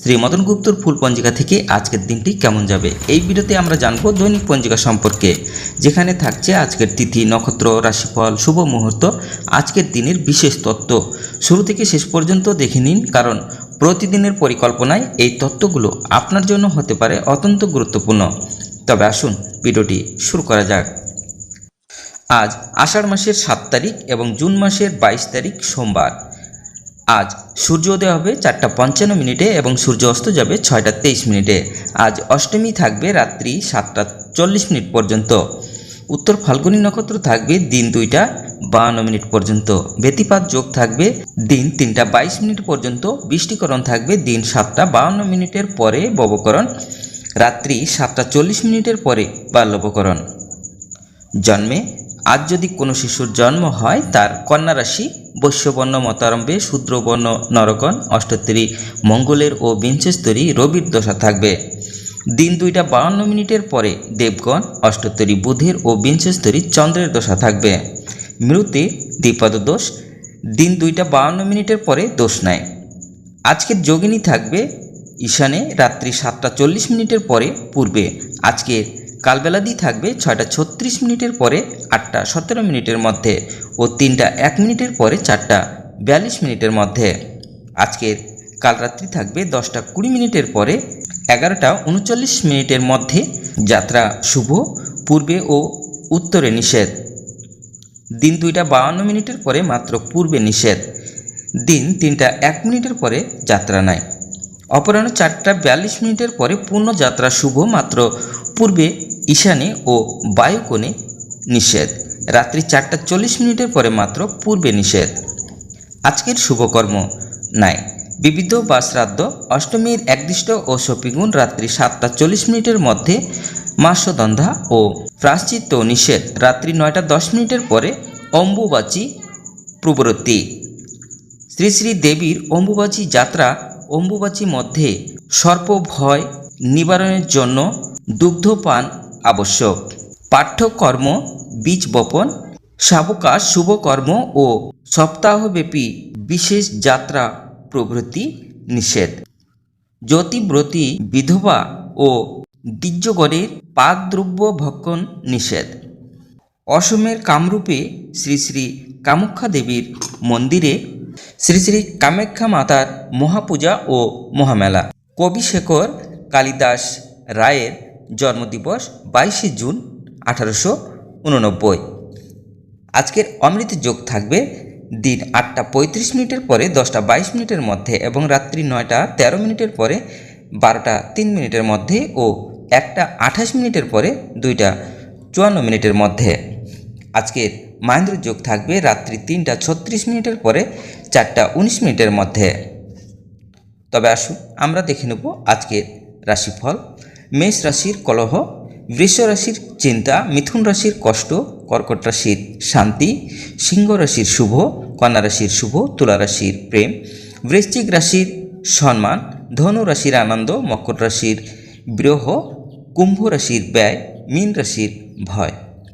শ্রী মদন গুপ্তর ফুল পঞ্জিকা থেকে আজকের দিনটি কেমন যাবে এই ভিডিওতে আমরা জানব দৈনিক পঞ্জিকা সম্পর্কে, যেখানে থাকছে আজকের তিথি, নক্ষত্র, রাশিফল, শুভ মুহূর্ত, আজকের দিনের বিশেষ তত্ত্ব। শুরু থেকে শেষ পর্যন্ত দেখে নিন, কারণ প্রতিদিনের পরিকল্পনায় এই তত্ত্বগুলো আপনার জন্য হতে পারে অত্যন্ত গুরুত্বপূর্ণ। তবে আসুন ভিডিওটি শুরু করা যাক। আজ আষাঢ় মাসের 7 তারিখ এবং জুন মাসের 22 তারিখ সোমবার। আজ সূর্যোদয় হবে 4টা 55 এবং সূর্য অস্ত যাবে 6টা 23। আজ অষ্টমী থাকবে রাত্রি 7টা 40 পর্যন্ত। উত্তর ফাল্গুনী নক্ষত্র থাকবে দিন 2টা 52 পর্যন্ত। ব্যতিপাত যোগ থাকবে দিন 3টা 22 পর্যন্ত। বৃষ্টিকরণ থাকবে দিন 7টা 52 পরে ববকরণ, রাত্রি 7টা 40 পরে বাল্যবকরণ। জন্মে আজ যদি কোনো শিশুর জন্ম হয়, তার কন্যা রাশি বৈশ্যবর্ণ মতারম্ভে শূদ্রবর্ণ নরকণ অষ্টোত্তরী মঙ্গলের ও বিংশস্তরী রবির দশা থাকবে। দিন 2টা 52 পরে দেবগণ অষ্টোত্তরী বুধের ও বিংশস্তরী চন্দ্রের দশা থাকবে। মৃতে দ্বিপদ দোষ, দিন 2টা 52 পরে দোষ নাই। আজকের যোগিনী থাকবে ঈশানে রাত্রি 7টা 40 পরে পূর্বে। আজকের কালবেলাদি থাকবে 6টা 36 পরে 8টা 17 মধ্যে ও 3টা 1 পরে 4টা 42 মধ্যে। আজকের কালরাত্রি থাকবে 10টা 20 পরে 11টা 39 মধ্যে। যাত্রা শুভ, পূর্বে ও উত্তরে নিষেধ। দিন 2টা 52 পরে মাত্র পূর্বে নিষেধ। দিন 3টা 1 পরে যাত্রা নাই। অপরাহ্ন 4টা 42 পরে পূর্ণ যাত্রা শুভ, মাত্র পূর্বে ঈশানে ও বায়ুকোণে নিষেধ। রাত্রি 4টা 40 পরে মাত্র পূর্বে নিষেধ। আজকের শুভকর্ম নাই। বিবিধ বা শ্রাদ্ধ, অষ্টমীর একদৃষ্ট ও শপিগুণ রাত্রি 7টা 40 মধ্যে। মাসদন্ধা ও প্রাশ্চিত্য নিষেধ। রাত্রি 9টা 10 পরে অম্বুবাচী প্রবৃত্তি। শ্রী শ্রী দেবীর অম্বুবাচী যাত্রা। অম্বুবাচী মধ্যে সর্প ভয় নিবারণের জন্য দুগ্ধপান আবশ্যক। পাঠ্যকর্ম, বীজ বপন, সাবকাশ, শুভকর্ম ও সপ্তাহব্যাপী বিশেষ যাত্রা প্রভৃতি নিষেধ। জ্যোতিব্রতী বিধবা ও দ্বিজগণের পাকদ্রব্য ভক্ষণ নিষেধ। অসমের কামরূপে শ্রী শ্রী কামাখ্যা দেবীর মন্দিরে শ্রী শ্রী কামাখ্যা মাতার মহাপূজা ও মহামেলা। কবি শেখর কালিদাস রায়ের জন্মদিবস 22 জুন 1889। আজকের অমৃত যোগ থাকবে দিন 8টা 35 পরে 10টা 22 মধ্যে এবং রাত্রি 9টা 13 পরে 12টা 3 মধ্যে ও 1টা 28 পরে 2টা 54 মধ্যে। আজকের মাহেন্দ্র যোগ থাকবে রাত্রি 3টা 36 পরে 4টা 19 মধ্যে। তবে আসুন আমরা দেখে নেব আজকের রাশিফল। মেষ রাশির কলহ, বৃষ রাশির চিন্তা, মিথুন রাশির কষ্ট, কর্কট রাশির শান্তি, সিংহ রাশির শুভ, কন্যা রাশির শুভ, তুলা রাশির প্রেম, বৃশ্চিক রাশির সম্মান, ধনু রাশির আনন্দ, মকর রাশির বিরহ, কুম্ভ রাশির ব্যয়, মীন রাশির ভয়।